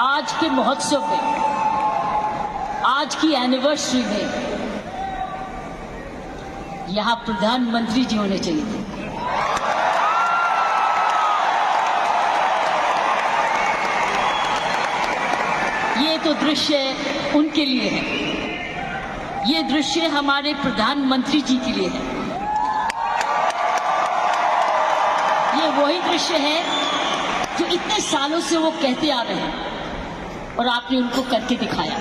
आज के महोत्सव में, आज की एनिवर्सरी में यहां प्रधानमंत्री जी होने चाहिए थे। ये तो दृश्य उनके लिए है, ये दृश्य हमारे प्रधानमंत्री जी के लिए है। ये वही दृश्य है जो इतने सालों से वो कहते आ रहे हैं और आपने उनको करके दिखाया।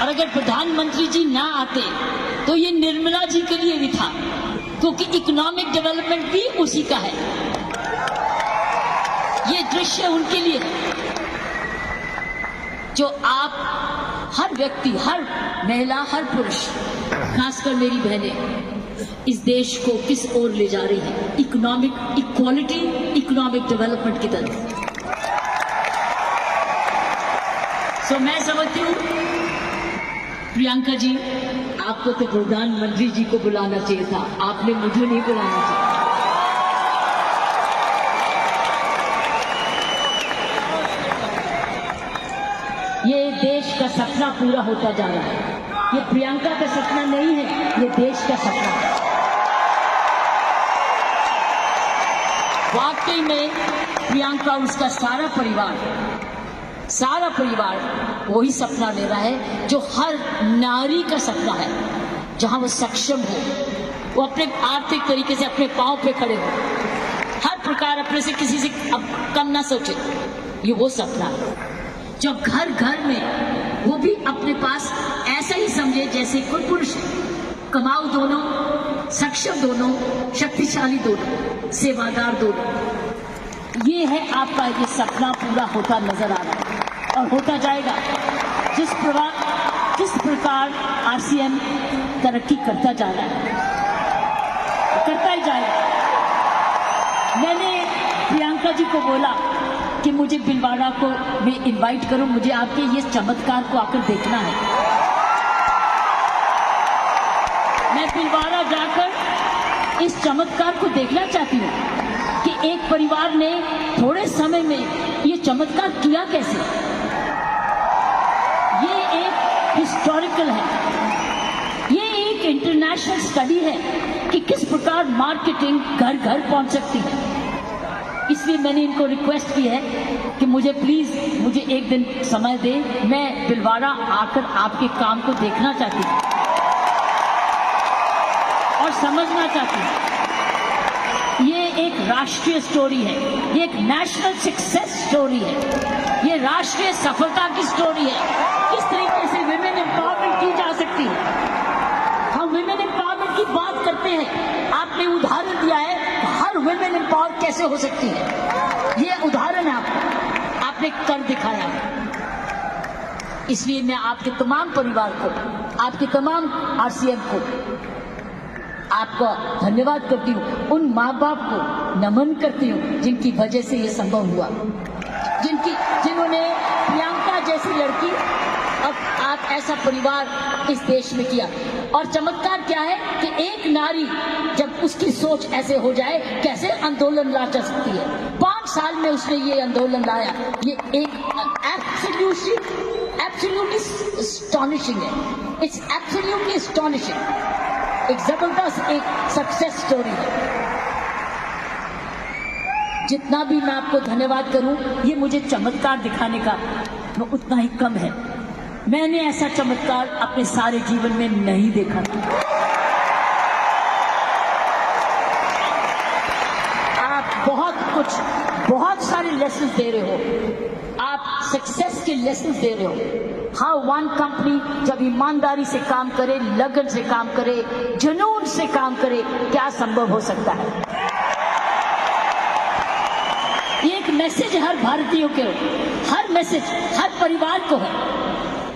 और अगर प्रधानमंत्री जी ना आते तो ये निर्मला जी के लिए भी था, क्योंकि इकोनॉमिक डेवलपमेंट भी उसी का है। ये दृश्य उनके लिए है जो आप हर व्यक्ति, हर महिला, हर पुरुष, खासकर मेरी बहनें इस देश को किस ओर ले जा रही है, इकोनॉमिक इक्वालिटी, इकोनॉमिक डेवलपमेंट की तरफ। सो मैं समझती हूँ प्रियंका जी, आपको तो प्रधानमंत्री जी को बुलाना चाहिए था, आपने मुझे नहीं बुलाना चाहिए। ये देश का सपना पूरा होता जा रहा है। ये प्रियंका का सपना नहीं है, ये देश का सपना है। वाकई में प्रियंका, उसका सारा परिवार वही सपना ले रहा है जो हर नारी का सपना है, जहां वो सक्षम हो, वो अपने आर्थिक तरीके से अपने पांव पे खड़े हो, हर प्रकार अपने से किसी से अब कम ना सोचे। ये वो सपना है जो घर घर में वो भी अपने पास ऐसा ही समझे जैसे कोई पुरुष, कमाऊ दोनों, सक्षम दोनों, शक्तिशाली दोनों, सेवादार दोनों। ये है आपका, ये सपना पूरा होता नजर आ रहा है और होता जाएगा। जिस प्रकार आरसीएम तरक्की करता जा रहा है, करता ही जाएगा। मैंने प्रियंका जी को बोला कि मुझे भिलवाड़ा को मैं इनवाइट करूं, मुझे आपके ये चमत्कार को आकर देखना है। मैं भिलवाड़ा जाकर इस चमत्कार को देखना चाहती हूँ कि एक परिवार ने थोड़े समय में ये चमत्कार किया कैसे। ये एक हिस्टोरिकल है, ये एक इंटरनेशनल स्टडी है कि किस प्रकार मार्केटिंग घर घर पहुंच सकती है। इसलिए मैंने इनको रिक्वेस्ट की है कि मुझे एक दिन समय दे, मैं भिलवाड़ा आकर आपके काम को देखना चाहती हूँ और समझना चाहती हूँ। ये एक राष्ट्रीय स्टोरी है, ये एक नेशनल सक्सेस स्टोरी है, ये राष्ट्रीय सफलता की स्टोरी है। किस तरीके से विमेन एम्पावरमेंट की जा सकती है। हम विमेन एम्पावरमेंट की बात करते हैं, आपने उदाहरण दिया है हर विमेन एम्पावर कैसे हो सकती है। ये उदाहरण है आपने कर दिखाया है। इसलिए मैं आपके तमाम परिवार को, आपके तमाम आरसीएम को आपका धन्यवाद करती हूँ। उन माँ बाप को नमन करती हूँ जिनकी वजह से ये संभव हुआ, जिन्होंने प्रियंका जैसी लड़की, अब आप ऐसा परिवार इस देश में किया। और चमत्कार क्या है कि एक नारी जब उसकी सोच ऐसे हो जाए, कैसे आंदोलन ला जा सकती है। 5 साल में उसने ये आंदोलन लाया। ये एक एब्सोल्युटली एस्टॉनिशिंग है। It's absolutely astonishing. एक जबरदस्त एक सक्सेस स्टोरी है। जितना भी मैं आपको धन्यवाद करूं, ये मुझे चमत्कार दिखाने का वो उतना ही कम है। मैंने ऐसा चमत्कार अपने सारे जीवन में नहीं देखा था। आप बहुत सारे लेसन दे रहे हो, आप सक्सेस के लेसन दे रहे हो। हाउ वन कंपनी जब ईमानदारी से काम करे, लगन से काम करे, जुनून से काम करे, क्या संभव हो सकता है। एक मैसेज हर भारतीयों के, हर मैसेज हर परिवार को है।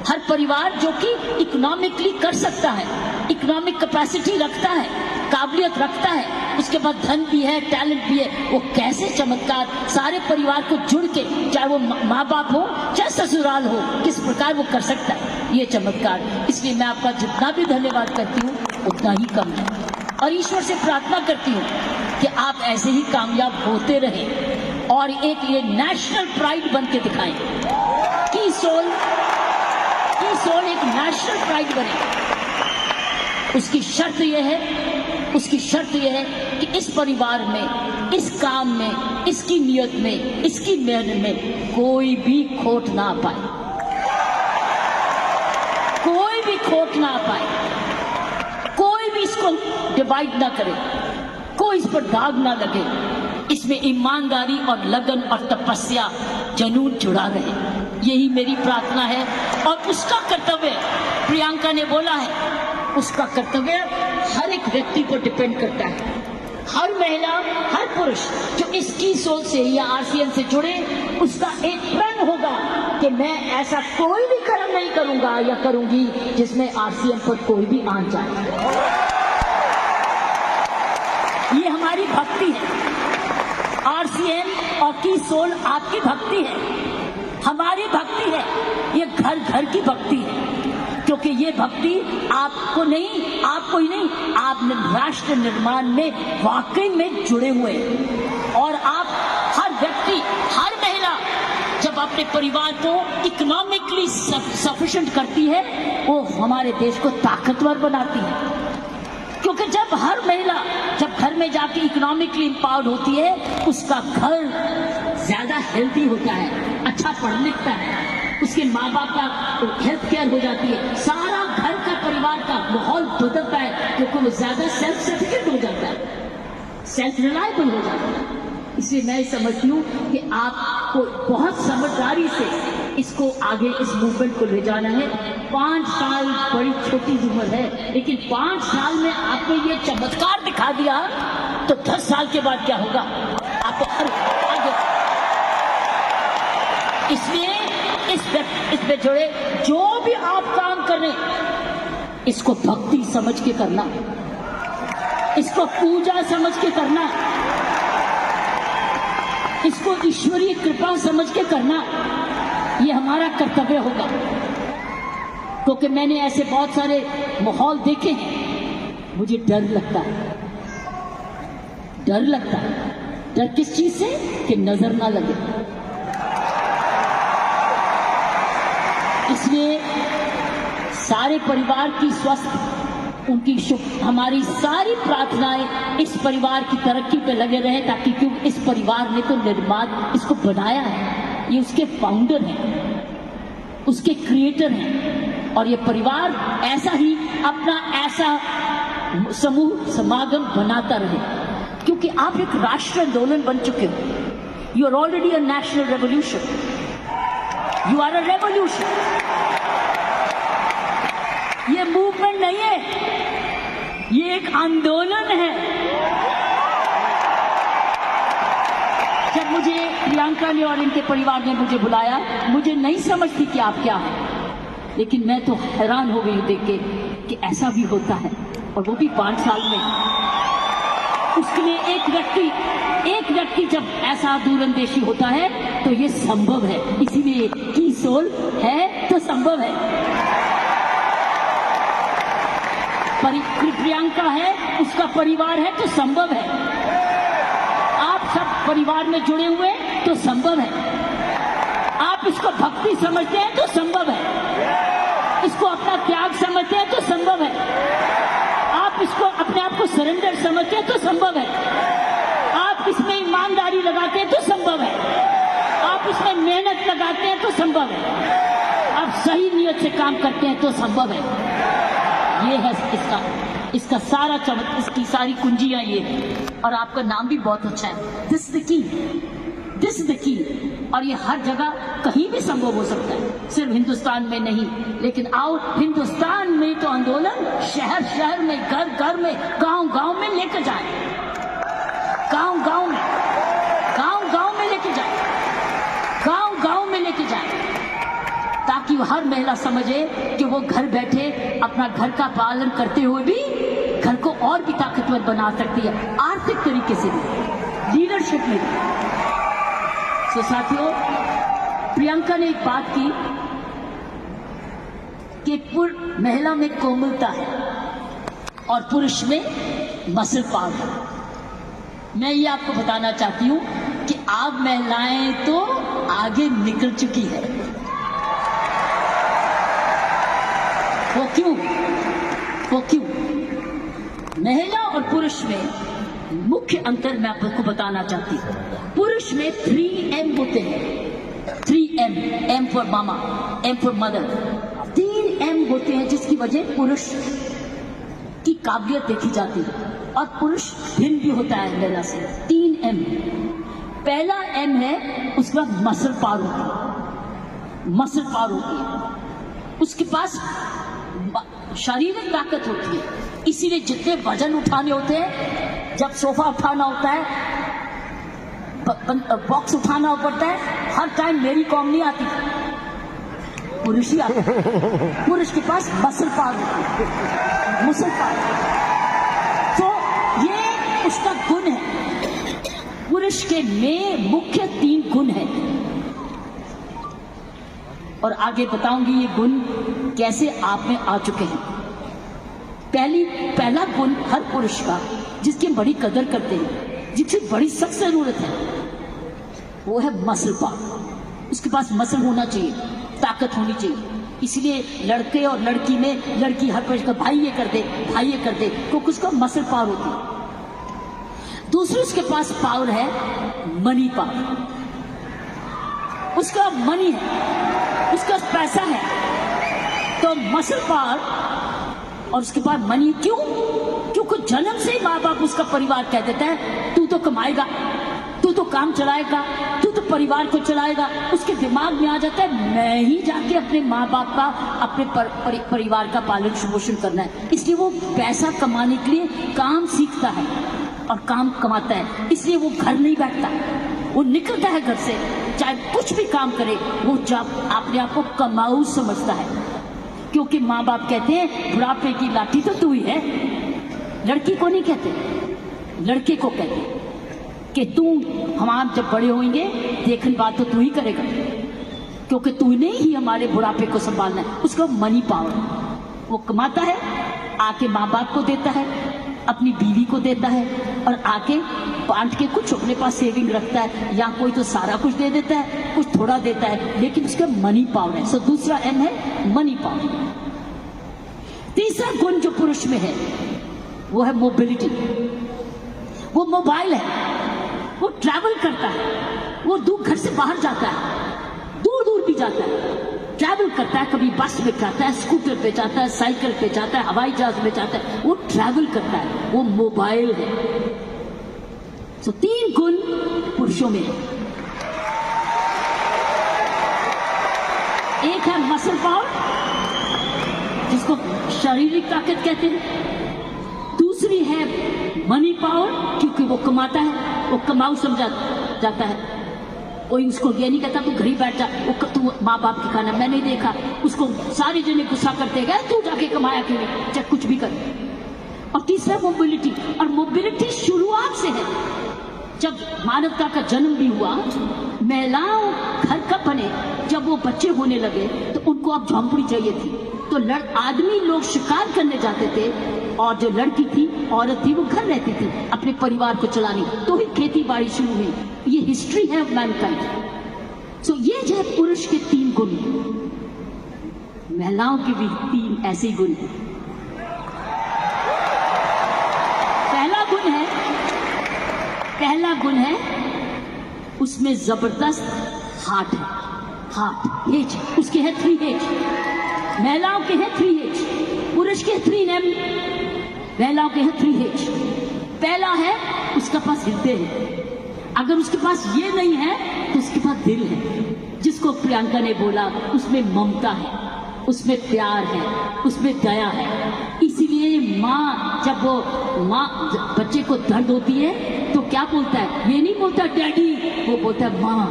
हर परिवार जो कि इकोनॉमिकली कर सकता है, इकोनॉमिक कैपेसिटी रखता है, काबिलियत रखता है, उसके बाद धन भी है, टैलेंट भी है, वो कैसे चमत्कार सारे परिवार को जुड़ के, चाहे वो माँ बाप हो चाहे ससुराल हो, किस प्रकार वो कर सकता है ये चमत्कार। इसलिए मैं आपका जितना भी धन्यवाद करती हूँ उतना ही कम है और ईश्वर से प्रार्थना करती हूँ कि आप ऐसे ही कामयाब होते रहें। और एक ये नेशनल प्राइड बन के दिखाएं। की सोल एक नेशनल प्राइड बने। उसकी शर्त यह है कि इस परिवार में, इस काम में, इसकी नियत में, इसकी मेहनत में कोई भी खोट ना पाए, कोई भी खोट ना पाए, कोई भी इसको डिवाइड ना करे, कोई इस पर दाग ना लगे। इसमें ईमानदारी और लगन और तपस्या, जुनून जुड़ा रहे, यही मेरी प्रार्थना है। और उसका कर्तव्य, प्रियंका ने बोला है, उसका कर्तव्य हर एक व्यक्ति पर डिपेंड करता है। हर महिला, हर पुरुष जो इसकी सोच से या आरसीएम से जुड़े, उसका एक प्रण होगा कि मैं ऐसा कोई भी कर्म नहीं करूंगा या करूंगी जिसमें आरसीएम पर कोई भी आन जाए। ये हमारी भक्ति है। आरसीएम और की सोल आपकी भक्ति है, हमारी भक्ति है। ये घर घर की भक्ति है, क्योंकि ये भक्ति आपको ही नहीं, आप राष्ट्र निर्माण में वाकई में जुड़े हुए हैं। और आप हर व्यक्ति, हर महिला जब अपने परिवार को इकोनॉमिकली सफिशिएंट करती है, वो हमारे देश को ताकतवर बनाती है। क्योंकि जब हर महिला जब घर में जाके इकोनॉमिकली एम्पावर्ड होती है, उसका घर ज्यादा हेल्दी होता है, अच्छा पढ़ लिखता है, उसके माँ बाप का हेल्थ केयर हो जाती है, सारा घर का परिवार का माहौल बदलता है, क्योंकि वो ज्यादा सेल्फ सफिशिएंट हो जाता है, सेल्फ रिलायबल हो जाता है। इसलिए मैं समझती हूँ कि आपको बहुत समझदारी से इसको आगे, इस मूवमेंट को ले जाना है। 5 साल बड़ी छोटी उम्र है, लेकिन 5 साल में आपने ये चमत्कार दिखा दिया, तो 10 साल के बाद क्या होगा आपको आगे। इसलिए इसमें जुड़े जो भी आप काम कर रहे हैं, इसको भक्ति समझ के करना, इसको पूजा समझ के करना, इसको ईश्वरीय कृपा समझ के करना, ये हमारा कर्तव्य होगा। क्योंकि मैंने ऐसे बहुत सारे माहौल देखे हैं, मुझे डर लगता है। डर किस चीज से? कि नजर ना लगे। इसलिए सारे परिवार की स्वस्थ, उनकी हमारी सारी प्रार्थनाएं इस परिवार की तरक्की पे लगे रहे, ताकि क्यों इस परिवार ने तो निर्माण इसको बनाया है, ये उसके फाउंडर हैं, उसके क्रिएटर हैं, और ये परिवार ऐसा ही अपना ऐसा समूह समागम बनाता रहे, क्योंकि आप एक राष्ट्र आंदोलन बन चुके हो। You are already a national revolution, you are a revolution. ये मूवमेंट नहीं है, ये एक आंदोलन है। जब मुझे प्रियंका ने और इनके परिवार ने मुझे बुलाया, मुझे नहीं समझती कि आप क्या हैं, लेकिन मैं तो हैरान हो गई देख के कि ऐसा भी होता है, और वो भी 5 साल में। उसके लिए एक व्यक्ति जब ऐसा दूरंदेशी होता है तो ये संभव है। इसीलिए की सोल है तो संभव है, प्रियंका है, उसका परिवार है तो संभव है, आप सब परिवार में जुड़े हुए तो संभव है, आप इसको भक्ति समझते हैं तो संभव है, इसको अपना त्याग समझते हैं तो संभव है, आप इसको अपने आप को सरेंडर समझते हैं तो संभव है, आप इसमें ईमानदारी लगाते हैं तो संभव है, आप इसमें मेहनत लगाते हैं तो संभव है, आप सही नियत से काम करते हैं तो संभव है। ये है इसका सारा चमत्कार, इसकी सारी कुंजियां ये है। और आपका नाम भी बहुत अच्छा है, दिस इज द की। और ये हर जगह कहीं भी संभव हो सकता है, सिर्फ हिंदुस्तान में नहीं। लेकिन आओ, हिंदुस्तान में तो आंदोलन शहर शहर में, घर घर में, गांव गांव में लेकर जाए, गांव गांव में लेके जाए, गांव गांव में लेके जाए, ताकि हर महिला समझे कि वो घर बैठे अपना घर का पालन करते हुए भी घर को और भी ताकतवर बना सकती है, आर्थिक तरीके से भी, लीडरशिप में भी। तो साथियों, प्रियंका ने एक बात की कि महिला में कोमलता है और पुरुष में मसल पावर है। मैं ये आपको बताना चाहती हूं कि अब महिलाएं तो आगे निकल चुकी है। वो क्यों? महिला और पुरुष में मुख्य अंतर मैं आपको बताना चाहती हूँ। पुरुष में 3M होते हैं। 3M, M for mama, M for mother. 3M होते हैं जिसकी वजह पुरुष की काबिलियत देखी जाती है और पुरुष भिन्न भी होता है महिला से। 3M। पहला M है, उसके बाद मसल पावर होती है, मसल पावर होती है, उसके पास शारीरिक ताकत होती है। इसीलिए जितने वजन उठाने होते हैं, जब सोफा उठाना होता है, बॉक्स उठाना पड़ता है, हर टाइम मेरी कॉम नहीं आती, पुरुष ही आता है। पुरुष के पास मसल पावर होती है, मसल पावर। तो ये उसका गुण है। पुरुष के में मुख्य 3 गुण है और आगे बताऊंगी ये गुण कैसे आप में आ चुके हैं। पहला गुण हर पुरुष का, जिसकी बड़ी कदर करते हैं, जिसकी बड़ी सख्त जरूरत है, वो है मसल पावर। उसके पास मसल होना चाहिए, ताकत होनी चाहिए। इसलिए लड़के और लड़की में, लड़की हर पुरुष का भाई ये कर दे, भाई ये कर दे, क्योंकि उसका मसल पावर होती है। दूसरी उसके पास पावर है मनी पावर। उसका मनी है, उसका पैसा है, तो मसल पावर और उसके बाद मनी। क्यों? क्योंकि जन्म से ही माँ बाप, उसका परिवार कह देता है तू तो कमाएगा, तू तो काम चलाएगा, तू तो परिवार को चलाएगा। उसके दिमाग में आ जाता है मैं ही जाके अपने माँ बाप का, अपने परिवार का पालन पोषण करना है। इसलिए वो पैसा कमाने के लिए काम सीखता है और काम कमाता है। इसलिए वो घर नहीं बैठता, वो निकलता है घर से, चाहे कुछ भी काम करे, वो जब अपने आप को कमाऊ समझता है। क्योंकि माँ बाप कहते हैं बुढ़ापे की लाठी तो तू ही है। लड़की को नहीं कहते, लड़के को कहते कि तू, हम जब बड़े होंगे देखने बात तो तू ही करेगा, क्योंकि तूने ही हमारे बुढ़ापे को संभालना है। उसका मनी पावर, वो कमाता है, आके माँ बाप को देता है, अपनी बीवी को देता है और आके बांट के कुछ अपने पास सेविंग रखता है, या कोई तो सारा कुछ दे देता है, कुछ थोड़ा देता है, लेकिन उसका मनी पावर है। सो दूसरा M है मनी पावर। तीसरा गुण जो पुरुष में है वो है मोबिलिटी। वो मोबाइल है, वो ट्रैवल करता है, वो दूर घर से बाहर जाता है, दूर दूर भी जाता है, ट्रैवल करता है। कभी बस में जाता है, स्कूटर पे जाता है, साइकिल पे जाता है, हवाई जहाज में जाता है, वो ट्रैवल करता है, वो मोबाइल है। तो 3 गुण पुरुषों में है। एक है मसल पावर, जिसको शारीरिक ताकत कहते हैं। दूसरी है मनी पावर, क्योंकि वो कमाता है, वो कमाऊ समझा जाता है। कोई उसको ये नहीं कहता तू घर ही बैठ जा, तू माँ बाप के खाना। मैंने देखा उसको सारे जने गुस्सा करते गए, तू जाके कमाया क्यों नहीं, चाहे कुछ भी कर। और तीसरा मोबिलिटी, और मोबिलिटी शुरुआत से है। जब मानवता का जन्म भी हुआ, महिलाओं घर कब बने, जब वो बच्चे होने लगे तो उनको अब झोंपड़ी चाहिए थी, तो आदमी लोग शिकार करने जाते थे और जो लड़की थी, औरत थी, वो घर रहती थी अपने परिवार को चलाने। तो ही खेती बाड़ी शुरू हुई। ये हिस्ट्री है मैनकाइंड। सो ये जो है पुरुष के 3 गुण, महिलाओं के भी 3 ऐसे ही गुण हैं। पहला गुण है उसमें जबरदस्त हार्ट है, हार्ट एज, उसके है 3H। महिलाओं के है 3H, पुरुष के 3M, महिलाओं के है 3H। पहला है उसका पास हृदय है। अगर उसके पास ये नहीं है तो उसके पास दिल है, जिसको प्रियंका ने बोला, उसमें ममता है, उसमें प्यार है, उसमें दया है। इसीलिए माँ, जब वो माँ बच्चे को दर्द होती है तो क्या बोलता है, ये नहीं बोलता डैडी, वो बोलता है माँ।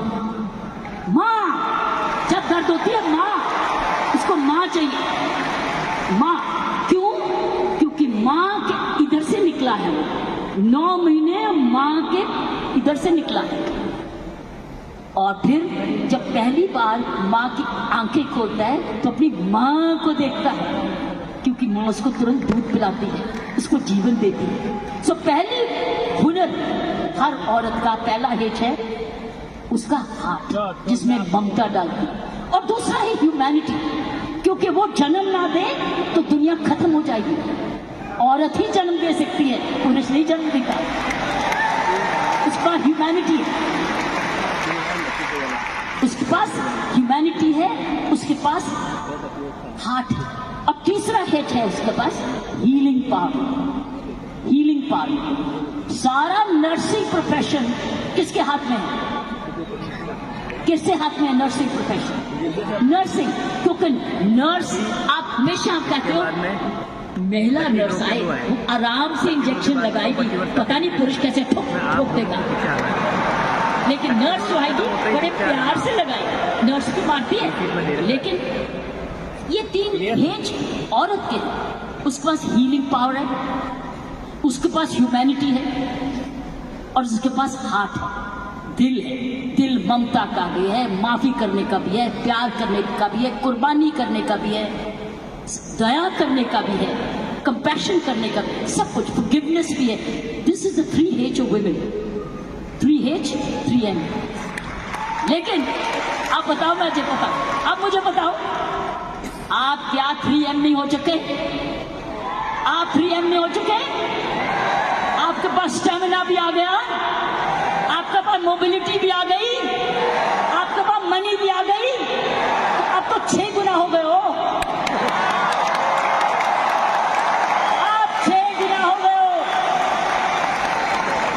माँ जब दर्द होती है, माँ, उसको माँ चाहिए। माँ क्यों? क्योंकि माँ के इधर से निकला है, वो 9 महीने माँ के इधर से निकला है। और फिर जब पहली बार माँ की आंखें खोलता है तो अपनी माँ को देखता है, क्योंकि माँ उसको तुरंत दूध पिलाती है, उसको जीवन देती है। सो पहली हुनर हर औरत का पहला हेच है उसका हार्ट जिसमें ममता डालती, और दूसरा है ह्यूमैनिटी, क्योंकि वो जन्म ना दे तो दुनिया खत्म हो जाएगी। औरत ही जन्म दे सकती है, पुरुष नहीं जन्म देता। उसका ह्यूमैनिटी है, उसके पास ह्यूमैनिटी है, उसके पास हार्ट है। अब तीसरा हेट है उसके पास हीलिंग पावर। हीलिंग पावर, सारा नर्सिंग प्रोफेशन किसके हाथ में है? किसके हाथ में है नर्सिंग प्रोफेशन? नर्सिंग, क्योंकि नर्स, आप हमेशा आप कहते हो महिला नर्स आए आराम से इंजेक्शन लगाएगी, पता नहीं पुरुष कैसे ठोक देगा, लेकिन नर्स जो आएगी बड़े प्यार से लगाएगी। नर्स भी मारती है, लेकिन ये तीन हेज औरत के, उसके पास हीलिंग पावर है, उसके पास ह्यूमैनिटी है, और उसके पास हार्ट है, दिल है। दिल ममता का भी है, माफी करने का भी है, प्यार करने का भी है, कुर्बानी करने का भी है, दया करने का भी है, कंपैशन करने का भी, सब कुछ, फॉरगिवनेस भी है। This is the 3 H of women, 3 H 3 M। लेकिन आप बताओ, मुझे पता, आप मुझे बताओ, आप क्या 3 M नहीं हो चुके? आप 3 M नहीं हो चुके? आपके पास स्टेमिना भी आ गया, आपके पास मोबिलिटी भी आ गई, आपके पास मनी भी आ गई, तो आप तो 6 गुना हो गए हो। आप 6 गुना हो गए हो।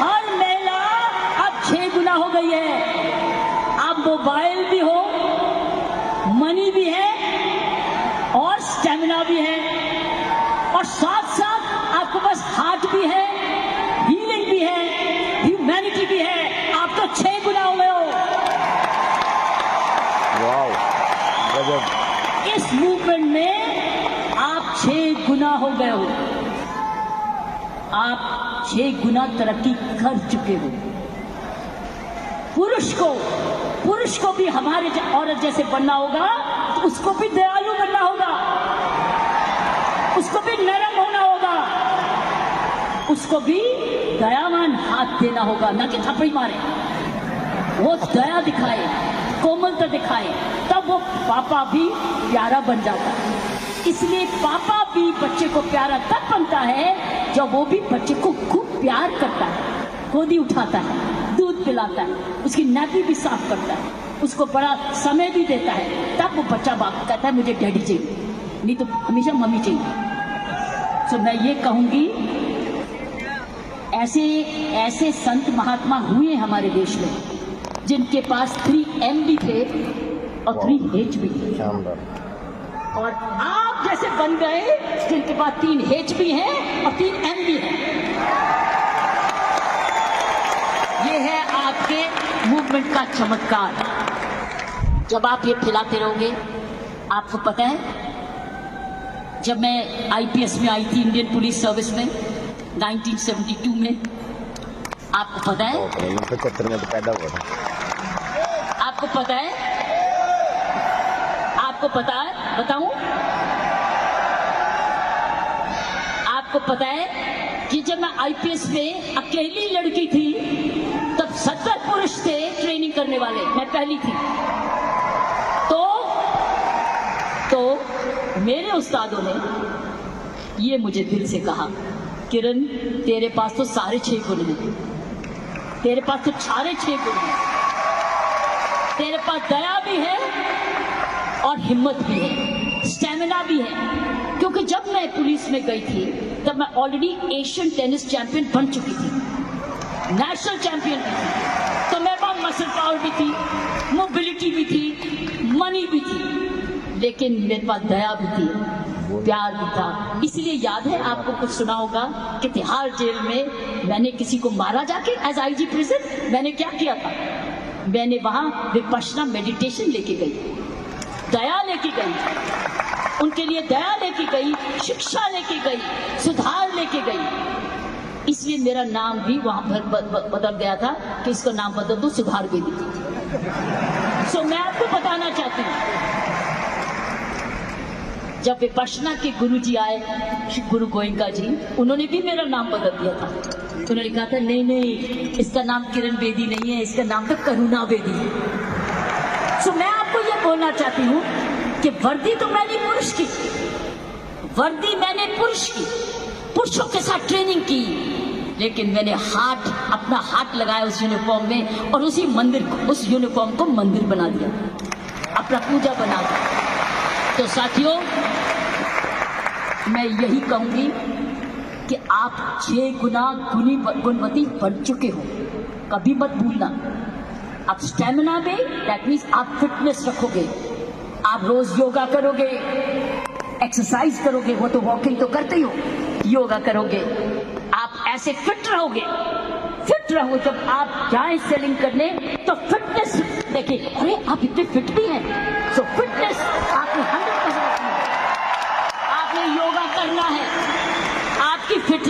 हर महिला अब 6 गुना हो गई है। आप मोबाइल भी हो, मनी भी है, और स्टेमिना भी है, और साथ साथ आपके पास हार्ट भी है, हीलिंग भी है, ह्यूमैनिटी भी है। आप तो 6 गुना हो गए हो। वाव, गजब। इस मूवमेंट में आप 6 गुना हो गए हो। आप 6 गुना तरक्की कर चुके हो। पुरुष को भी हमारे औरत जैसे बनना होगा, तो उसको भी दयालु बनना होगा, उसको भी नरम होना होगा, उसको भी दयावान हाथ देना होगा, ना कि थप्पड़ी मारे। वो दया दिखाए, कोमलता दिखाए, तब वो पापा भी प्यारा बन जाता है। इसलिए पापा भी बच्चे को प्यारा तब बनता है जब वो भी बच्चे को खूब प्यार करता है, गोदी उठाता है, दूध पिलाता है, उसकी नाभि भी साफ करता है, उसको बड़ा समय भी देता है। तब वो बच्चा बाप कहता है मुझे डैडी चाहिए, नहीं तो हमेशा मम्मी चाहिए। तो मैं ये कहूंगी, ऐसे संत महात्मा हुए हमारे देश में जिनके पास 3 M भी थे और 3 H भी थे, और आप जैसे बन गए जिनके पास 3 H भी हैं और 3 M भी हैं। ये है आपके मूवमेंट का चमत्कार। जब आप ये फैलाते रहोगे, आपको पता है, जब मैं IPS में आई थी, इंडियन पुलिस सर्विस में 1972 में, आपको पता है, 75 में तो पैदा हुआ था। आपको पता है, आपको पता है, बताऊं, आपको पता है कि जब मैं IPS में अकेली लड़की थी, तब 70 पुरुष थे ट्रेनिंग करने वाले, मैं पहली थी। तो मेरे उस्तादों ने ये मुझे दिल से कहा, किरण तेरे पास तो सारे 6 गुण हैं, तेरे पास तो सारे 6 गुण हैं, तेरे पास दया भी है और हिम्मत भी है, स्टेमिना भी है। क्योंकि जब मैं पुलिस में गई थी तब मैं ऑलरेडी एशियन टेनिस चैंपियन बन चुकी थी, नेशनल चैंपियन भी थी, तो मेरे पास मसल पावर भी थी, मोबिलिटी भी थी, मनी भी थी, लेकिन मेरे पास दया भी थी, प्यार भी था। इसलिए याद है आपको, कुछ सुना होगा कि तिहाड़ जेल में मैंने किसी को मारा जाके, एज IG प्रिजन मैंने क्या किया था, मैंने वहां विपश्यना मेडिटेशन लेके गई, दया लेके गई, उनके लिए दया लेके गई, शिक्षा लेके गई, सुधार लेके गई। इसलिए मेरा नाम भी वहां बदल गया था कि इसका नाम बदल दो, सुधार बेदी। सो मैं आपको बताना चाहती हूँ, जब विपश्यना के गुरु जी आए, गुरु गोयंका जी, उन्होंने भी मेरा नाम बदल दिया था। तो उन्होंने कहा था नहीं नहीं, इसका नाम किरण बेदी नहीं है, इसका नाम तो करुणा बेदी है। सो मैं आपको ये बोलना चाहती हूँ कि वर्दी तो मैंने पुरुष की, वर्दी मैंने पुरुष की, पुरुषों के साथ ट्रेनिंग की, लेकिन मैंने अपना हाथ लगाया उस यूनिफॉर्म में और उसी मंदिर को, उस यूनिफॉर्म को मंदिर बना दिया, अपना पूजा बना दिया। तो साथियों, मैं यही कहूंगी कि आप 6 गुना गुणवती बढ़ चुके हो, कभी मत भूलना। आप स्टेमिना में, दैट मीन्स आप फिटनेस रखोगे, आप रोज योगा करोगे, एक्सरसाइज करोगे, वो तो वॉकिंग तो करते ही हो, योगा करोगे, आप ऐसे फिट रहोगे। जब आप जाएं सेलिंग करने तो फिटनेस देखिए, अरे आप इतने फिट भी हैं, तो फिटनेस आपने 100% रखनी है, आपने योगा करना है, आपकी फिटनेस